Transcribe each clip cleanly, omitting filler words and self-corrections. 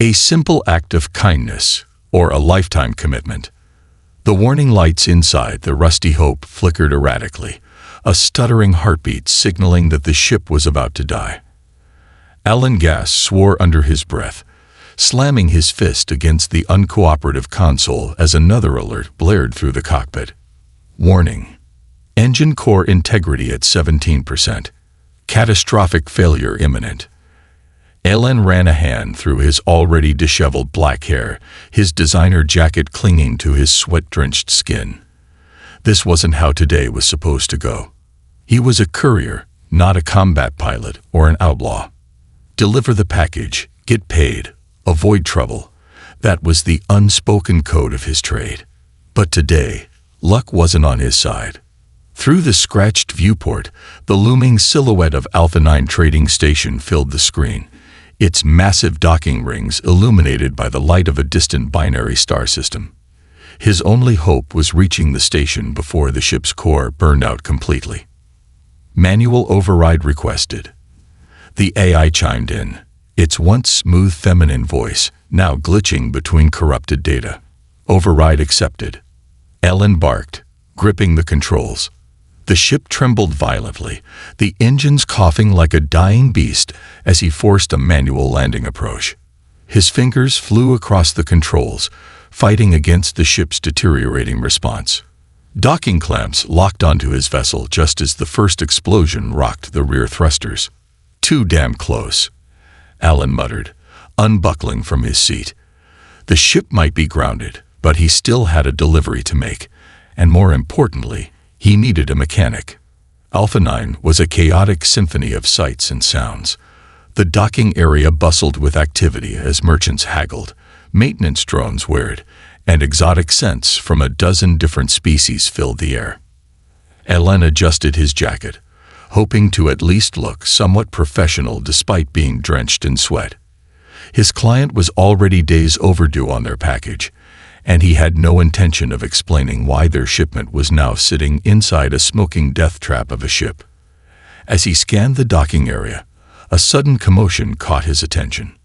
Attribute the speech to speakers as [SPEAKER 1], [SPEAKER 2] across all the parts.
[SPEAKER 1] A simple act of kindness, or a lifetime commitment. The warning lights inside the Rusty Hope flickered erratically, a stuttering heartbeat signaling that the ship was about to die. Alan Gass swore under his breath, slamming his fist against the uncooperative console as another alert blared through the cockpit. Warning. Engine core integrity at 17%. Catastrophic failure imminent. Alan ran a hand through his already disheveled black hair, his designer jacket clinging to his sweat-drenched skin. This wasn't how today was supposed to go. He was a courier, not a combat pilot or an outlaw. Deliver the package, get paid, avoid trouble. That was the unspoken code of his trade. But today, luck wasn't on his side. Through the scratched viewport, the looming silhouette of Alpha 9 Trading Station filled the screen, its massive docking rings illuminated by the light of a distant binary star system. His only hope was reaching the station before the ship's core burned out completely. Manual override requested. The AI chimed in, its once smooth feminine voice now glitching between corrupted data. Override accepted. Ellen barked, gripping the controls. The ship trembled violently, the engines coughing like a dying beast as he forced a manual landing approach. His fingers flew across the controls, fighting against the ship's deteriorating response. Docking clamps locked onto his vessel just as the first explosion rocked the rear thrusters. Too damn close, Alan muttered, unbuckling from his seat. The ship might be grounded, but he still had a delivery to make, and more importantly, he needed a mechanic. Alpha 9 was a chaotic symphony of sights and sounds. The docking area bustled with activity as merchants haggled, maintenance drones whirred, and exotic scents from a dozen different species filled the air. Alan adjusted his jacket, hoping to at least look somewhat professional despite being drenched in sweat. His client was already days overdue on their package, and he had no intention of explaining why their shipment was now sitting inside a smoking death trap of a ship. As he scanned the docking area, a sudden commotion caught his attention.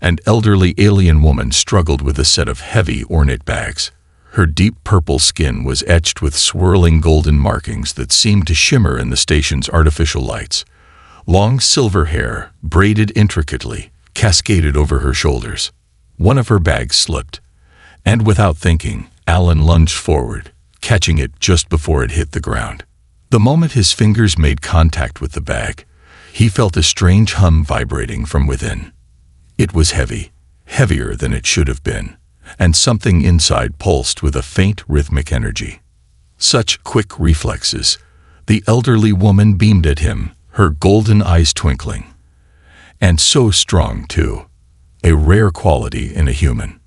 [SPEAKER 1] An elderly alien woman struggled with a set of heavy, ornate bags. Her deep purple skin was etched with swirling golden markings that seemed to shimmer in the station's artificial lights. Long silver hair, braided intricately, cascaded over her shoulders. One of her bags slipped, and without thinking, Alan lunged forward, catching it just before it hit the ground. The moment his fingers made contact with the bag, he felt a strange hum vibrating from within. It was heavy, heavier than it should have been, and something inside pulsed with a faint rhythmic energy. Such quick reflexes. The elderly woman beamed at him, her golden eyes twinkling. And so strong, too. A rare quality in a human.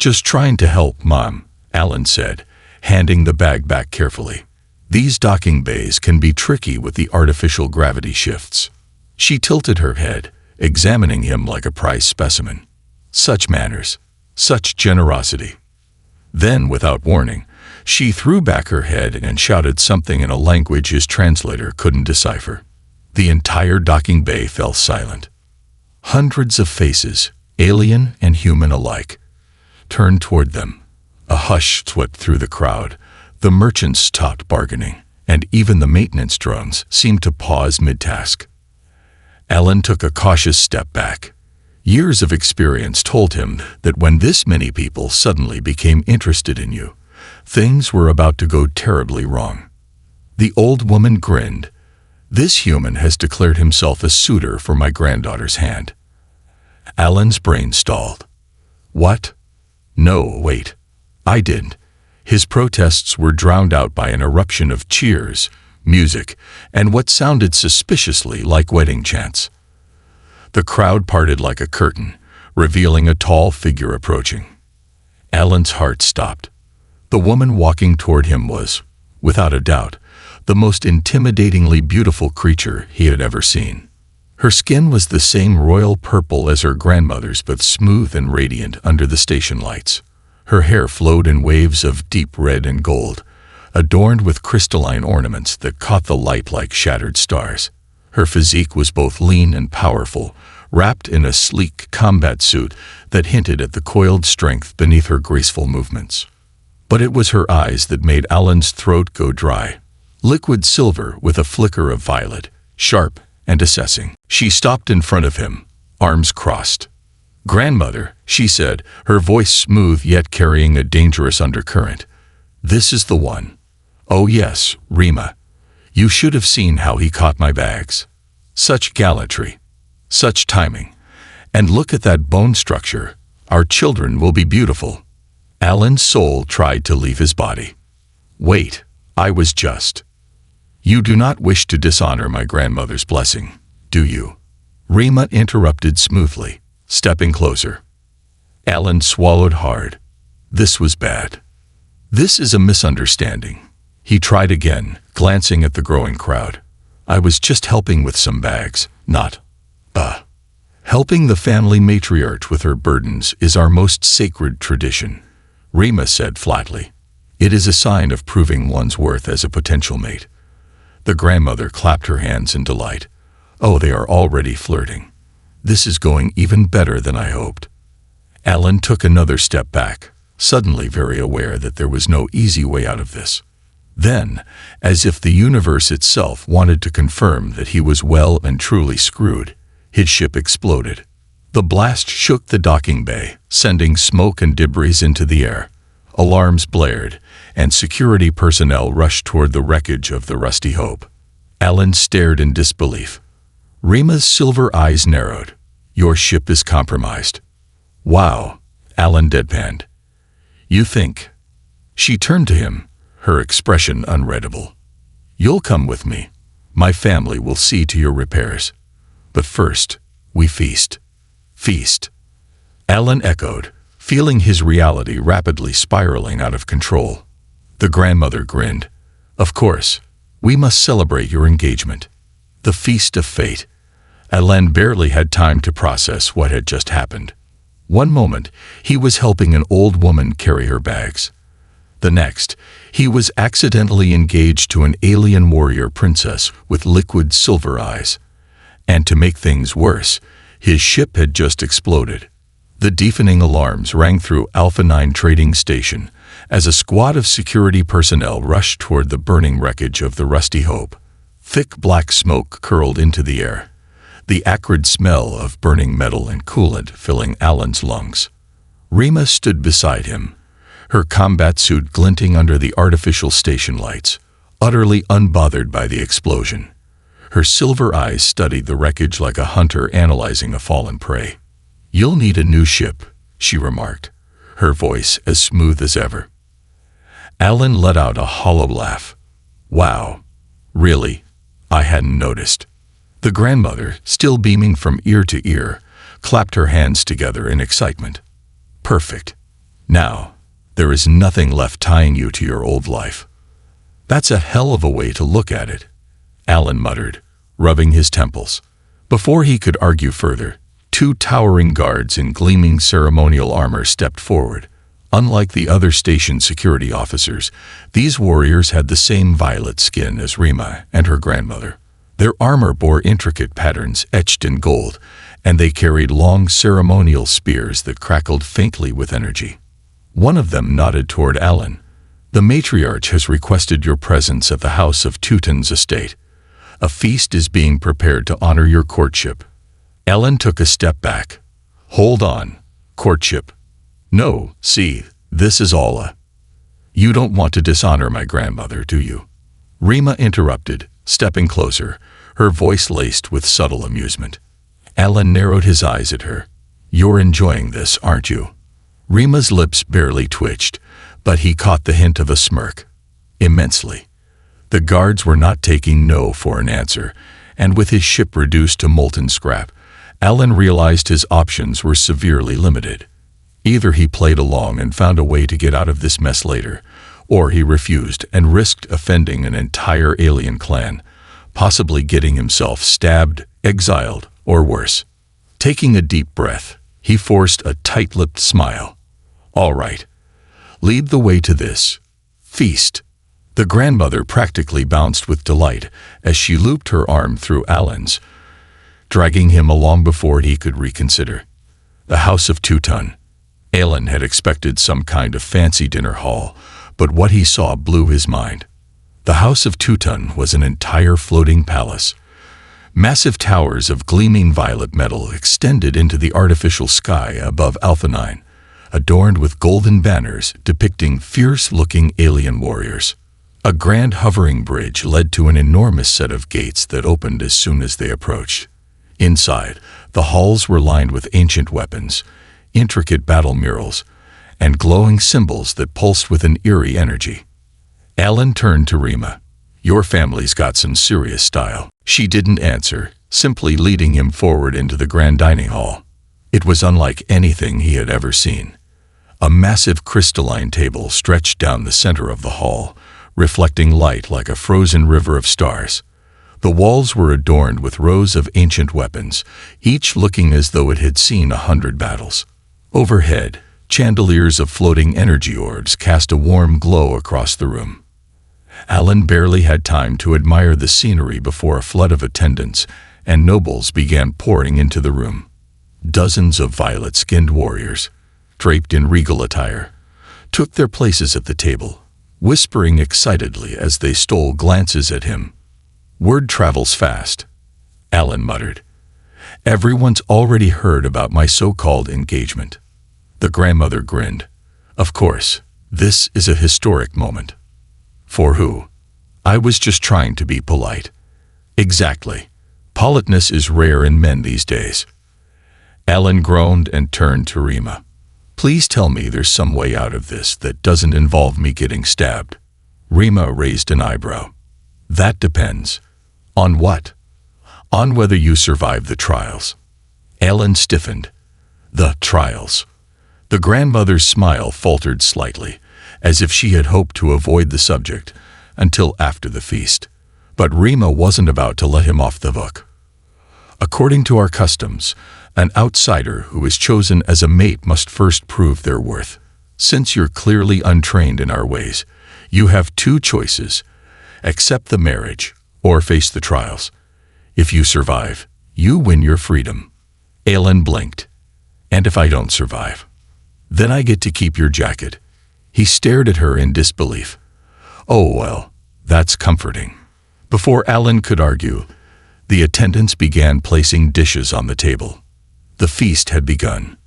[SPEAKER 1] Just trying to help, Mom, Alan said, handing the bag back carefully. These docking bays can be tricky with the artificial gravity shifts. She tilted her head, examining him like a prize specimen. Such manners, such generosity. Then, without warning, she threw back her head and shouted something in a language his translator couldn't decipher. The entire docking bay fell silent. Hundreds of faces, alien and human alike, turned toward them. A hush swept through the crowd. The merchants stopped bargaining, and even the maintenance drones seemed to pause mid-task. Alan took a cautious step back. Years of experience told him that when this many people suddenly became interested in you, things were about to go terribly wrong. The old woman grinned. This human has declared himself a suitor for my granddaughter's hand. Alan's brain stalled. What? No, wait. I didn't. His protests were drowned out by an eruption of cheers, music, and what sounded suspiciously like wedding chants. The crowd parted like a curtain, revealing a tall figure approaching. Alan's heart stopped. The woman walking toward him was, without a doubt, the most intimidatingly beautiful creature he had ever seen. Her skin was the same royal purple as her grandmother's, but smooth and radiant under the station lights. Her hair flowed in waves of deep red and gold, adorned with crystalline ornaments that caught the light like shattered stars. Her physique was both lean and powerful, wrapped in a sleek combat suit that hinted at the coiled strength beneath her graceful movements. But it was her eyes that made Alan's throat go dry. Liquid silver with a flicker of violet, sharp and assessing. She stopped in front of him, arms crossed. "Grandmother," she said, her voice smooth yet carrying a dangerous undercurrent. "This is the one." "Oh yes, Rima. You should have seen how he caught my bags. Such gallantry. Such timing. And look at that bone structure. Our children will be beautiful." Alan's soul tried to leave his body. "Wait, I was just. You do not wish to dishonor my grandmother's blessing, do you?" Rima interrupted smoothly, stepping closer. Alan swallowed hard. This was bad. "This is a misunderstanding." He tried again, glancing at the growing crowd. "I was just helping with some bags, not, helping the family matriarch with her burdens is our most sacred tradition," Rima said flatly. "It is a sign of proving one's worth as a potential mate." The grandmother clapped her hands in delight. "Oh, they are already flirting. This is going even better than I hoped." Alan took another step back, suddenly very aware that there was no easy way out of this. Then, as if the universe itself wanted to confirm that he was well and truly screwed, his ship exploded. The blast shook the docking bay, sending smoke and debris into the air. Alarms blared, and security personnel rushed toward the wreckage of the Rusty Hope. Alan stared in disbelief. Rima's silver eyes narrowed. "Your ship is compromised." "Wow," Alan deadpanned. "You think?" She turned to him, her expression unreadable. "You'll come with me. My family will see to your repairs. But first, we feast." "Feast," Alan echoed, feeling his reality rapidly spiraling out of control. The grandmother grinned. "Of course, we must celebrate your engagement. The feast of fate." Alan barely had time to process what had just happened. One moment, he was helping an old woman carry her bags. The next, he was accidentally engaged to an alien warrior princess with liquid silver eyes. And to make things worse, his ship had just exploded. The deafening alarms rang through Alpha 9 Trading Station as a squad of security personnel rushed toward the burning wreckage of the Rusty Hope. Thick black smoke curled into the air, the acrid smell of burning metal and coolant filling Alan's lungs. Rima stood beside him, her combat suit glinting under the artificial station lights, utterly unbothered by the explosion. Her silver eyes studied the wreckage like a hunter analyzing a fallen prey. "You'll need a new ship," she remarked, her voice as smooth as ever. Alan let out a hollow laugh. "Wow. Really? I hadn't noticed." The grandmother, still beaming from ear to ear, clapped her hands together in excitement. "Perfect. Now, there is nothing left tying you to your old life." "That's a hell of a way to look at it," Alan muttered, rubbing his temples. Before he could argue further, two towering guards in gleaming ceremonial armor stepped forward. Unlike the other station security officers, these warriors had the same violet skin as Rima and her grandmother. Their armor bore intricate patterns etched in gold, and they carried long ceremonial spears that crackled faintly with energy. One of them nodded toward Alan. "The matriarch has requested your presence at the House of Teuton's estate. A feast is being prepared to honor your courtship." Alan took a step back. "Hold on. Courtship? No, see, this is all a... You don't want to dishonor my grandmother, do you?" Rima interrupted, stepping closer, her voice laced with subtle amusement. Alan narrowed his eyes at her. "You're enjoying this, aren't you?" Rima's lips barely twitched, but he caught the hint of a smirk. "Immensely." The guards were not taking no for an answer, and with his ship reduced to molten scrap, Alan realized his options were severely limited. Either he played along and found a way to get out of this mess later, or he refused and risked offending an entire alien clan, possibly getting himself stabbed, exiled, or worse. Taking a deep breath, he forced a tight-lipped smile. "All right. Lead the way to this feast." The grandmother practically bounced with delight as she looped her arm through Alan's, dragging him along before he could reconsider. The House of Teuton. Alan had expected some kind of fancy dinner hall, but what he saw blew his mind. The House of Teuton was an entire floating palace. Massive towers of gleaming violet metal extended into the artificial sky above Alpha 9, adorned with golden banners depicting fierce-looking alien warriors. A grand hovering bridge led to an enormous set of gates that opened as soon as they approached. Inside, the halls were lined with ancient weapons, intricate battle murals, and glowing symbols that pulsed with an eerie energy. Alan turned to Rima. "Your family's got some serious style." She didn't answer, simply leading him forward into the grand dining hall. It was unlike anything he had ever seen. A massive crystalline table stretched down the center of the hall, reflecting light like a frozen river of stars. The walls were adorned with rows of ancient weapons, each looking as though it had seen 100 battles. Overhead, chandeliers of floating energy orbs cast a warm glow across the room. Alan barely had time to admire the scenery before a flood of attendants and nobles began pouring into the room. Dozens of violet-skinned warriors, draped in regal attire, took their places at the table, whispering excitedly as they stole glances at him. "Word travels fast," Alan muttered. "Everyone's already heard about my so-called engagement." The grandmother grinned. "Of course, this is a historic moment." "For who?" "I was just trying to be polite." "Exactly. Politeness is rare in men these days." Alan groaned and turned to Rima. "Please tell me there's some way out of this that doesn't involve me getting stabbed." Rima raised an eyebrow. "That depends." "On what?" "On whether you survive the trials." Alan stiffened. "The trials." The grandmother's smile faltered slightly, as if she had hoped to avoid the subject until after the feast. But Rima wasn't about to let him off the hook. "According to our customs, an outsider who is chosen as a mate must first prove their worth. Since you're clearly untrained in our ways, you have two choices: accept the marriage or face the trials. If you survive, you win your freedom." Alan blinked. "And if I don't survive?" "Then I get to keep your jacket." He stared at her in disbelief. "Oh well, that's comforting." Before Alan could argue, the attendants began placing dishes on the table. The feast had begun,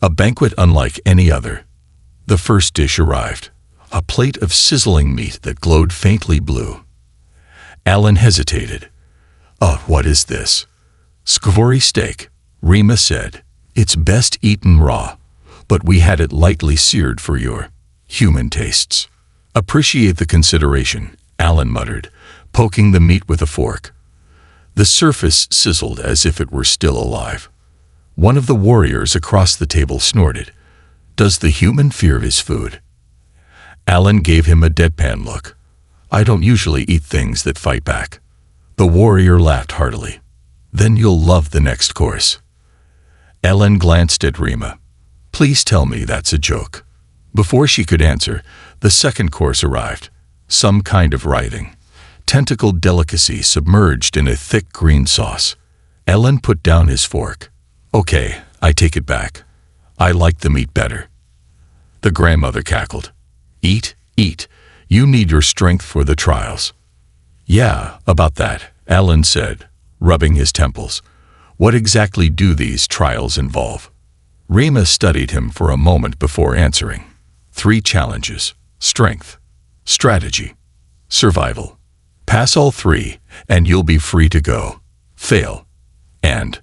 [SPEAKER 1] a banquet unlike any other. The first dish arrived, a plate of sizzling meat that glowed faintly blue. Alan hesitated. What is this?" "Skvori steak," Rima said. "It's best eaten raw, but we had it lightly seared for your human tastes." "Appreciate the consideration," Alan muttered, poking the meat with a fork. The surface sizzled as if it were still alive. One of the warriors across the table snorted. "Does the human fear his food?" Alan gave him a deadpan look. "I don't usually eat things that fight back." The warrior laughed heartily. "Then you'll love the next course." Alan glanced at Rima. "Please tell me that's a joke." Before she could answer, the second course arrived, some kind of writhing, tentacled delicacy submerged in a thick green sauce. Alan put down his fork. "Okay, I take it back. I like the meat better." The grandmother cackled. "Eat, eat. You need your strength for the trials." "Yeah, about that," Alan said, rubbing his temples. "What exactly do these trials involve?" Rima studied him for a moment before answering. 3 challenges: strength, strategy, survival. Pass all 3, and you'll be free to go. Fail, and...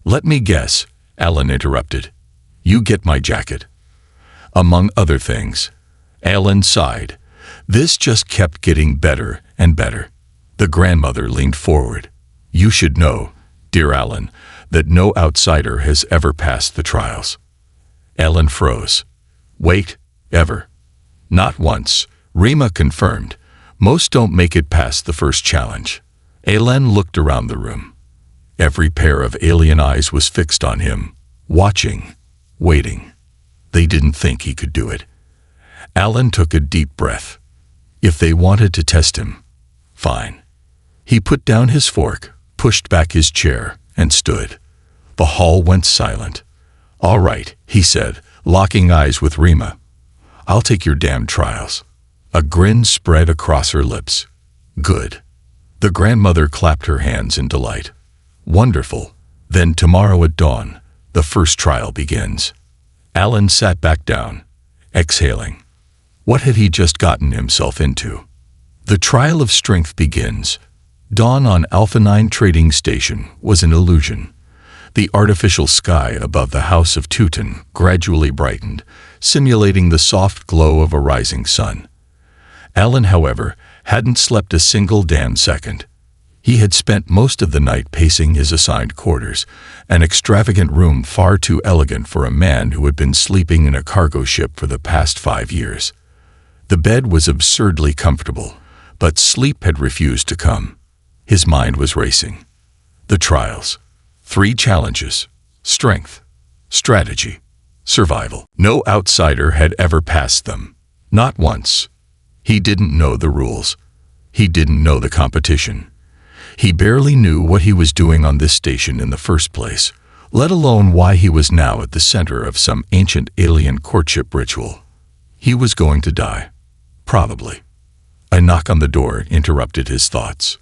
[SPEAKER 1] "Let me guess," Alan interrupted. "You get my jacket." "Among other things." Alan sighed. This just kept getting better and better. The grandmother leaned forward. "You should know, dear Alan, that no outsider has ever passed the trials." Alan froze. "Wait, ever?" "Not once," Rima confirmed. "Most don't make it past the first challenge." Alan looked around the room. Every pair of alien eyes was fixed on him, watching, waiting. They didn't think he could do it. Alan took a deep breath. If they wanted to test him, fine. He put down his fork, pushed back his chair, and stood. The hall went silent. "All right," he said, locking eyes with Rima. "I'll take your damn trials." A grin spread across her lips. "Good." The grandmother clapped her hands in delight. "Wonderful. Then tomorrow at dawn, the first trial begins." Alan sat back down, exhaling. What had he just gotten himself into? The trial of strength begins. Dawn on Alpha 9 trading station was an illusion. The artificial sky above the house of Teuton gradually brightened, simulating the soft glow of a rising sun. Alan, however, hadn't slept a single damn second. He had spent most of the night pacing his assigned quarters, an extravagant room far too elegant for a man who had been sleeping in a cargo ship for the past 5 years. The bed was absurdly comfortable, but sleep had refused to come. His mind was racing. The trials. 3 challenges: strength, strategy, survival. No outsider had ever passed them. Not once. He didn't know the rules. He didn't know the competition. He barely knew what he was doing on this station in the first place, let alone why he was now at the center of some ancient alien courtship ritual. He was going to die. Probably. A knock on the door interrupted his thoughts.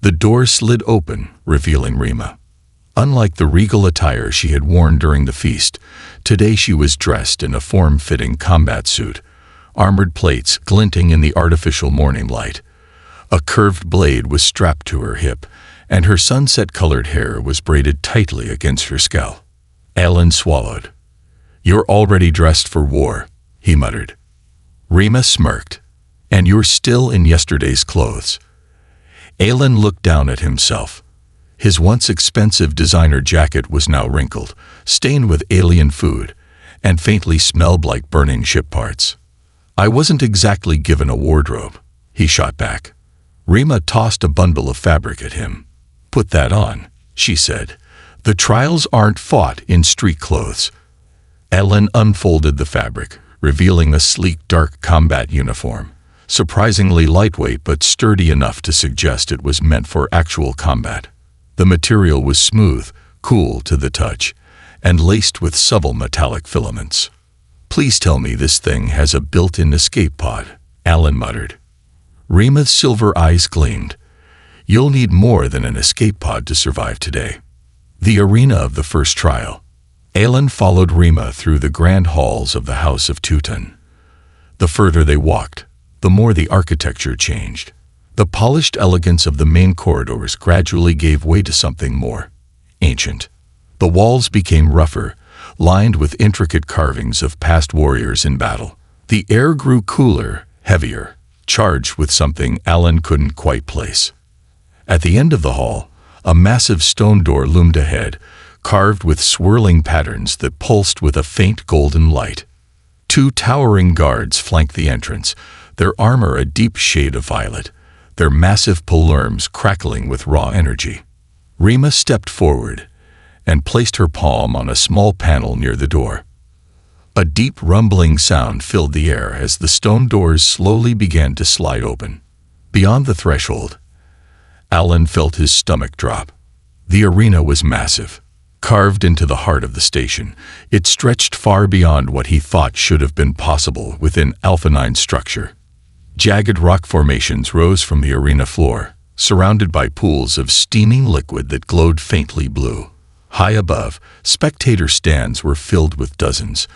[SPEAKER 1] The door slid open, revealing Rima. Unlike the regal attire she had worn during the feast, today she was dressed in a form-fitting combat suit, armored plates glinting in the artificial morning light. A curved blade was strapped to her hip, and her sunset-colored hair was braided tightly against her scalp. Alan swallowed. "You're already dressed for war," he muttered. Rima smirked. "And you're still in yesterday's clothes." Alan looked down at himself. His once expensive designer jacket was now wrinkled, stained with alien food, and faintly smelled like burning ship parts. "I wasn't exactly given a wardrobe," he shot back. Rima tossed a bundle of fabric at him. "Put that on," she said. "The trials aren't fought in street clothes." Alan unfolded the fabric, revealing a sleek dark combat uniform, surprisingly lightweight but sturdy enough to suggest it was meant for actual combat. The material was smooth, cool to the touch, and laced with subtle metallic filaments. "Please tell me this thing has a built-in escape pod," Alan muttered. Rima's silver eyes gleamed. "You'll need more than an escape pod to survive today." The arena of the first trial. Alan followed Rima through the grand halls of the House of Teuton. The further they walked, the more the architecture changed. The polished elegance of the main corridors gradually gave way to something more ancient. The walls became rougher, lined with intricate carvings of past warriors in battle. The air grew cooler, heavier, charged with something Alan couldn't quite place. At the end of the hall, a massive stone door loomed ahead, carved with swirling patterns that pulsed with a faint golden light. 2 towering guards flanked the entrance, their armor a deep shade of violet, their massive polearms crackling with raw energy. Rima stepped forward and placed her palm on a small panel near the door. A deep rumbling sound filled the air as the stone doors slowly began to slide open. Beyond the threshold, Alan felt his stomach drop. The arena was massive. Carved into the heart of the station, it stretched far beyond what he thought should have been possible within Alpha 9's structure. Jagged rock formations rose from the arena floor, surrounded by pools of steaming liquid that glowed faintly blue. High above, spectator stands were filled with dozens,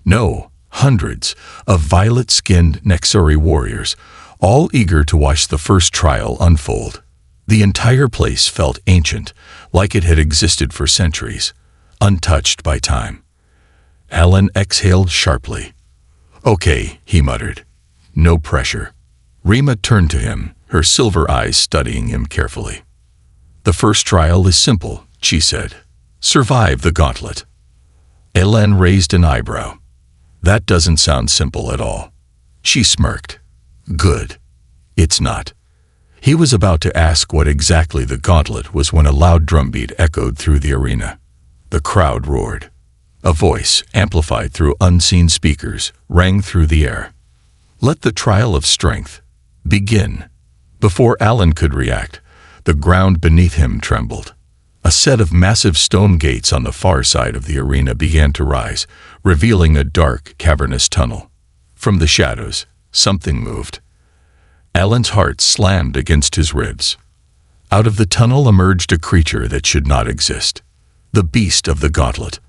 [SPEAKER 1] no, hundreds, of violet-skinned Nexari warriors, all eager to watch the first trial unfold. The entire place felt ancient, like it had existed for centuries, untouched by time. Alan exhaled sharply. "Okay," he muttered. "No pressure." Rima turned to him, her silver eyes studying him carefully. "The first trial is simple," she said. "Survive the gauntlet." Alan raised an eyebrow. "That doesn't sound simple at all." She smirked. "Good. It's not." He was about to ask what exactly the gauntlet was when a loud drumbeat echoed through the arena. The crowd roared. A voice, amplified through unseen speakers, rang through the air. "Let the trial of strength begin." Before Alan could react, the ground beneath him trembled. A set of massive stone gates on the far side of the arena began to rise, revealing a dark, cavernous tunnel. From the shadows, something moved. Alan's heart slammed against his ribs. Out of the tunnel emerged a creature that should not exist. The beast of the gauntlet.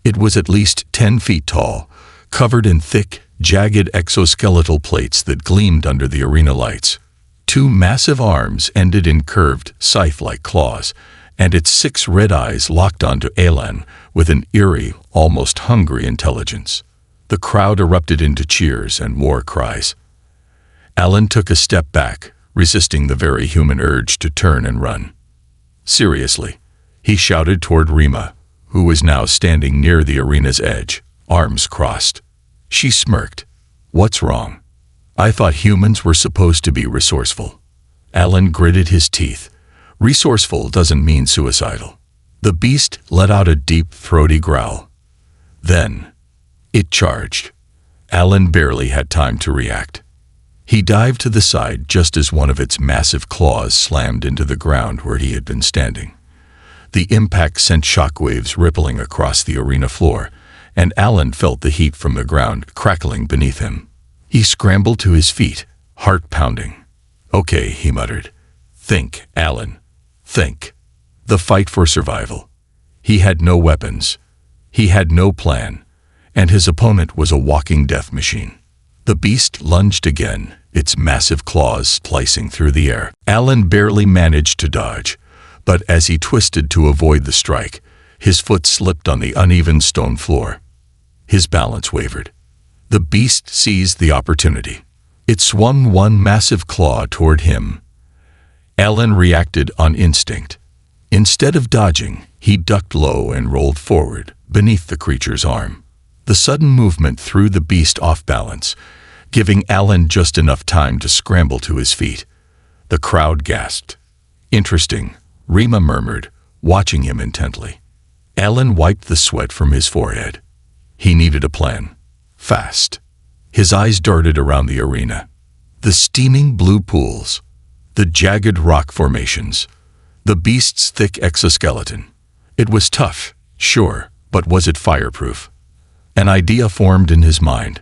[SPEAKER 1] It was at least 10 feet tall, covered in thick, jagged exoskeletal plates that gleamed under the arena lights. 2 massive arms ended in curved, scythe-like claws, and its 6 red eyes locked onto Alan with an eerie, almost hungry intelligence. The crowd erupted into cheers and war cries. Alan took a step back, resisting the very human urge to turn and run. Seriously, he shouted toward Rima, who was now standing near the arena's edge, arms crossed. She smirked. "What's wrong? I thought humans were supposed to be resourceful." Alan gritted his teeth. Resourceful doesn't mean suicidal. The beast let out a deep, throaty growl. Then, it charged. Alan barely had time to react. He dived to the side just as one of its massive claws slammed into the ground where he had been standing. The impact sent shockwaves rippling across the arena floor, and Alan felt the heat from the ground crackling beneath him. He scrambled to his feet, heart pounding. "Okay," he muttered. "Think, Alan. Think." The fight for survival. He had no weapons. He had no plan, and his opponent was a walking death machine. The beast lunged again, its massive claws slicing through the air. Alan barely managed to dodge, but as he twisted to avoid the strike, his foot slipped on the uneven stone floor. His balance wavered. The beast seized the opportunity. It swung one massive claw toward him. Alan reacted on instinct. Instead of dodging, he ducked low and rolled forward, beneath the creature's arm. The sudden movement threw the beast off balance, giving Alan just enough time to scramble to his feet. The crowd gasped. "Interesting," Rima murmured, watching him intently. Alan wiped the sweat from his forehead. He needed a plan. Fast. His eyes darted around the arena. The steaming blue pools. The jagged rock formations. The beast's thick exoskeleton. It was tough, sure, but was it fireproof? An idea formed in his mind.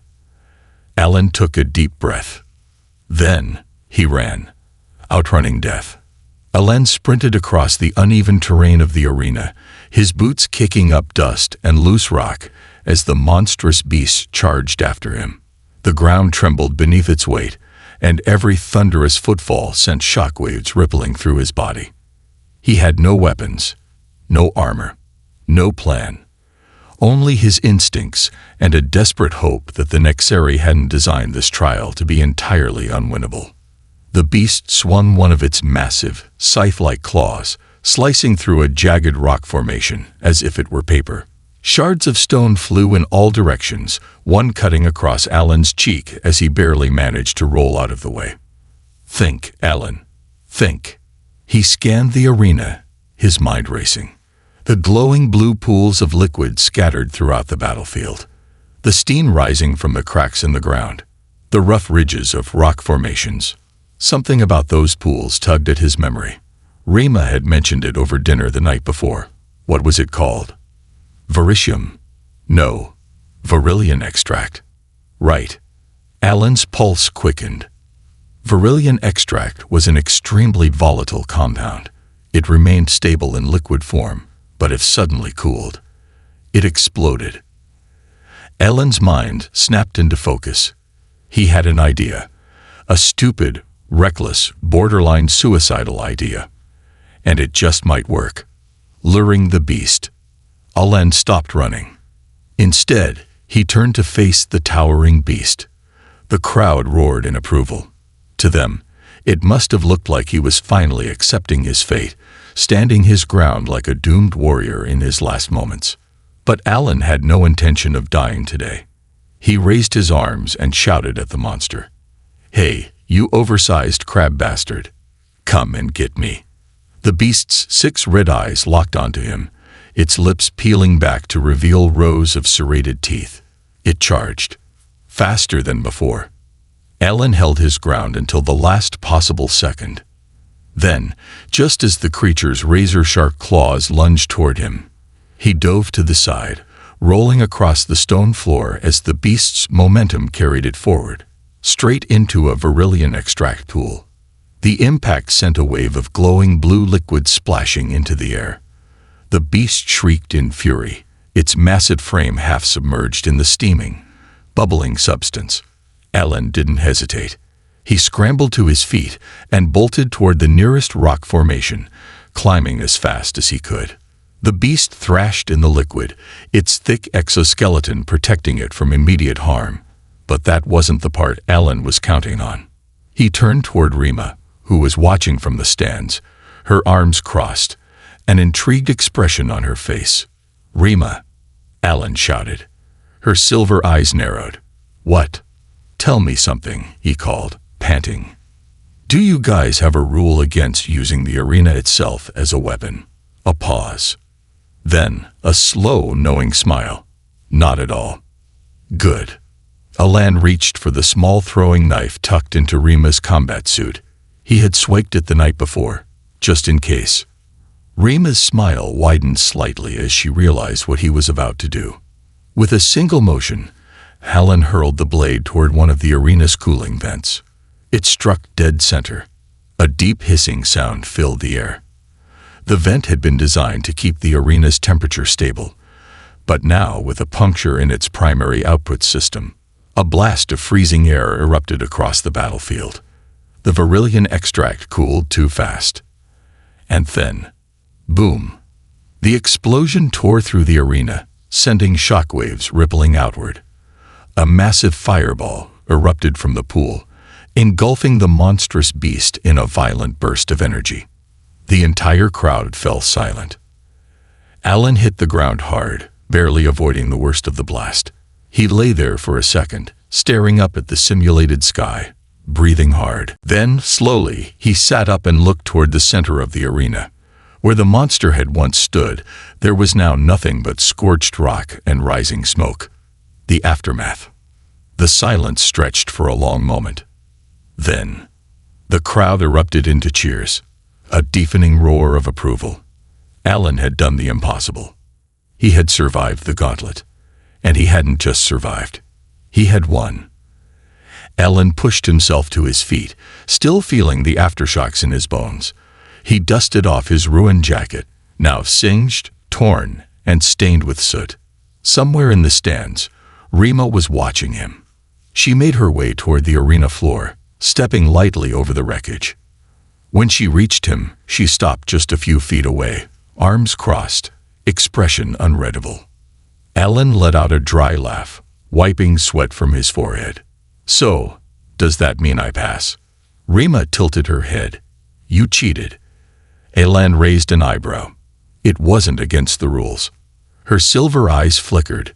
[SPEAKER 1] Alan took a deep breath. Then, he ran, outrunning death. Alan sprinted across the uneven terrain of the arena, his boots kicking up dust and loose rock as the monstrous beast charged after him. The ground trembled beneath its weight, and every thunderous footfall sent shockwaves rippling through his body. He had no weapons, no armor, no plan. Only his instincts and a desperate hope that the Nexari hadn't designed this trial to be entirely unwinnable. The beast swung one of its massive, scythe-like claws, slicing through a jagged rock formation as if it were paper. Shards of stone flew in all directions, one cutting across Alan's cheek as he barely managed to roll out of the way. "Think, Alan. Think." He scanned the arena, his mind racing. The glowing blue pools of liquid scattered throughout the battlefield. The steam rising from the cracks in the ground. The rough ridges of rock formations. Something about those pools tugged at his memory. Rima had mentioned it over dinner the night before. What was it called? Veritium. No. Verilion extract. Right. Alan's pulse quickened. Verilion extract was an extremely volatile compound. It remained stable in liquid form, but if suddenly cooled, it exploded. Alan's mind snapped into focus. He had an idea. A stupid, reckless, borderline suicidal idea. And it just might work. Luring the beast. Alan stopped running. Instead, he turned to face the towering beast. The crowd roared in approval. To them, it must have looked like he was finally accepting his fate, standing his ground like a doomed warrior in his last moments. But Alan had no intention of dying today. He raised his arms and shouted at the monster. "Hey, you oversized crab bastard. Come and get me." The beast's 6 red eyes locked onto him, its lips peeling back to reveal rows of serrated teeth. It charged. Faster than before. Alan held his ground until the last possible second. Then, just as the creature's razor-sharp claws lunged toward him, he dove to the side, rolling across the stone floor as the beast's momentum carried it forward, straight into a Varillian extract pool. The impact sent a wave of glowing blue liquid splashing into the air. The beast shrieked in fury, its massive frame half submerged in the steaming, bubbling substance. Alan didn't hesitate. He scrambled to his feet and bolted toward the nearest rock formation, climbing as fast as he could. The beast thrashed in the liquid, its thick exoskeleton protecting it from immediate harm. But that wasn't the part Alan was counting on. He turned toward Rima, who was watching from the stands, her arms crossed, an intrigued expression on her face. "Rima," Alan shouted. Her silver eyes narrowed. "What?" "Tell me something," he called, panting. "Do you guys have a rule against using the arena itself as a weapon?" A pause. Then, a slow, knowing smile. "Not at all." "Good." Alan reached for the small throwing knife tucked into Rima's combat suit. He had swiped it the night before, just in case. Rima's smile widened slightly as she realized what he was about to do. With a single motion, Alan hurled the blade toward one of the arena's cooling vents. It struck dead center. A deep hissing sound filled the air. The vent had been designed to keep the arena's temperature stable, but now, with a puncture in its primary output system, a blast of freezing air erupted across the battlefield. The Varillian extract cooled too fast. And then, boom! The explosion tore through the arena, sending shockwaves rippling outward. A massive fireball erupted from the pool, engulfing the monstrous beast in a violent burst of energy. The entire crowd fell silent. Alan hit the ground hard, barely avoiding the worst of the blast. He lay there for a second, staring up at the simulated sky, breathing hard. Then, slowly, he sat up and looked toward the center of the arena. Where the monster had once stood, there was now nothing but scorched rock and rising smoke. The aftermath. The silence stretched for a long moment. Then, the crowd erupted into cheers. A deafening roar of approval. Alan had done the impossible. He had survived the gauntlet. And he hadn't just survived. He had won. Alan pushed himself to his feet, still feeling the aftershocks in his bones. He dusted off his ruined jacket, now singed, torn, and stained with soot. Somewhere in the stands, Rima was watching him. She made her way toward the arena floor, stepping lightly over the wreckage. When she reached him, she stopped just a few feet away, arms crossed, expression unreadable. Alan let out a dry laugh, wiping sweat from his forehead. "So, does that mean I pass?" Rima tilted her head. "You cheated." Alan raised an eyebrow. It wasn't against the rules. Her silver eyes flickered.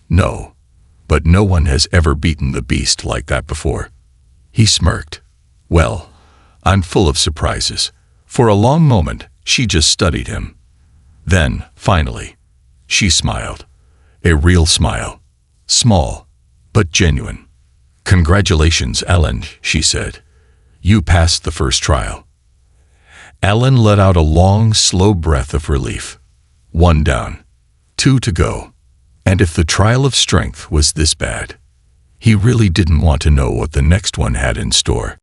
[SPEAKER 1] "No, but no one has ever beaten the beast like that before." He smirked. "Well, I'm full of surprises." For a long moment, she just studied him. Then, finally, she smiled. A real smile. Small, but genuine. "Congratulations, Alan," she said. "You passed the first trial." Alan let out a long, slow breath of relief. 1 down. 2 to go. And if the trial of strength was this bad, he really didn't want to know what the next one had in store.